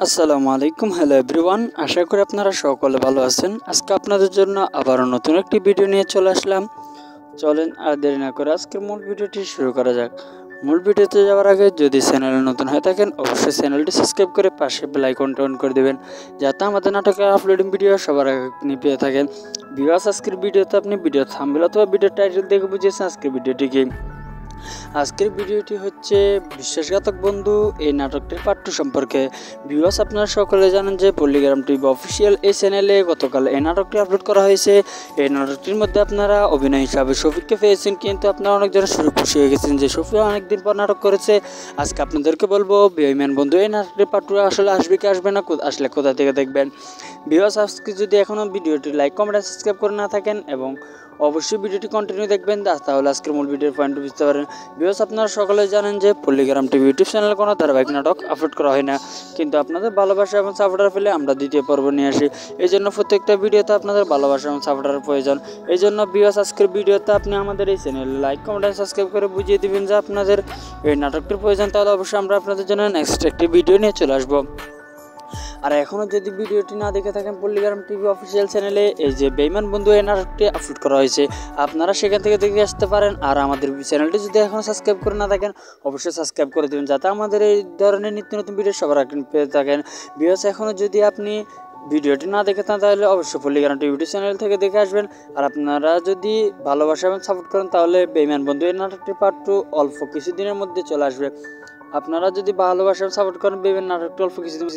আসসালামু আলাইকুম, hello everyone. আশা করি আপনারা সকলে ভালো আছেন। আজকে আপনাদের জন্য আবারও নতুন একটি ভিডিও নিয়ে চলে আসলাম। চলেন আর দেরি না করে আজকের মূল ভিডিওটি শুরু করা যাক। মূল ভিডিওতে যাওয়ার আগে যদি চ্যানেলে নতুন হয়ে থাকেন অবশ্যই চ্যানেলটি সাবস্ক্রাইব করে পাশে বেল আইকনটা অন করে দেবেন, যাতে আমাদের নাটকের আপলোডিং ভিডিও সবার আগে আপনি পেয়ে থাকেন। ভিউয়ার্স, আজকের ভিডিওতে আপনি ভিডিও থাম্বনেল অথবা ভিডিও টাইটেল দেখে বুঝেছেন আজকের ভিডিওটি কি। আজকের ভিডিওটি হচ্ছে বিশ্বাসঘাতক বন্ধু এই নাটকটির পার্ট 2 সম্পর্কে। ভিউয়ার্স, আপনারা সকলে জানেন যে পল্লিগ্রাম টিভি অফিসিয়াল এই চ্যানেলে গতকাল এই নাটকটি আপলোড করা হয়েছে। এই নাটকটির মধ্যে আপনারা অভিনয় হিসাবে শফিককে পেয়েছেন, কিন্তু আপনারা অনেকজন খুশি হয়ে গেছেন যে শফিক অনেকদিন পর নাটক করেছে। আজকে আপনাদেরকে বলবো বেঈমান বন্ধু এই নাটকটির পার্ট 2 আসলে আসবে কি আসবে না, আসলে কোথা থেকে দেখবেন। ভিউয়ার্স, আজকে যদি এখনও ভিডিওটি লাইক কমেন্ট সাবস্ক্রাইব করে না থাকেন এবং অবশ্যই ভিডিওটি কন্টিনিউ দেখবেন, তাহলে আজকের মূল ভিডিওর পয়েন্ট বুঝতে পারেন। ভিউয়ার্স, আপনারা সকলে জানেন যে পল্লিগ্রাম টিভি ইউটিউব চ্যানেলে কোনো ধারাবাহিক নাটক আপলোড করা হয় না, কিন্তু আপনাদের ভালোবাসা এবং সাপোর্টার পেলে আমরা দ্বিতীয় পর্ব নিয়ে আসি। এই জন্য প্রত্যেকটা ভিডিওতে আপনাদের ভালোবাসা এবং সাপোর্টারের প্রয়োজন। এই জন্য ভিউয়ার্স, আজকের ভিডিওতে আপনি আমাদের এই চ্যানেলে লাইক কমেন্ট সাবস্ক্রাইব করে বুঝিয়ে দিবেন যে আপনাদের এই নাটকটির প্রয়োজন, তাহলে অবশ্যই আমরা আপনাদের জন্য নেক্সট একটি ভিডিও নিয়ে চলে আসবো। আর এখনও যদি ভিডিওটি না দেখে থাকেন পল্লিগ্রাম টিভি অফিসিয়াল চ্যানেলে এই যে বেঈমান বন্ধু এই নাটকটি আপলোড করা হয়েছে, আপনারা সেখান থেকে দেখে আসতে পারেন। আর আমাদের চ্যানেলটি যদি এখনও সাবস্ক্রাইব করে না থাকেন অবশ্যই সাবস্ক্রাইব করে দেবেন, যাতে আমাদের এই ধরনের নিত্য নতুন ভিডিও সবার আগে পেয়ে থাকেন। ভিউয়ার্স, এখনও যদি আপনি ভিডিওটি না দেখে থাকেন তাহলে অবশ্যই পল্লিগ্রাম টিভি চ্যানেল থেকে দেখে আসবেন। আর আপনারা যদি ভালোবাসা এবং সাপোর্ট করেন তাহলে বেঈমান বন্ধু এই নাটকটির পার্ট 2 অল্প কিছুদিনের মধ্যে চলে আসবে। আপনারা যদি ভালোবাসা এবং সাপোর্ট করেন বেঈমান নাটকটি অল্প কিছুদিন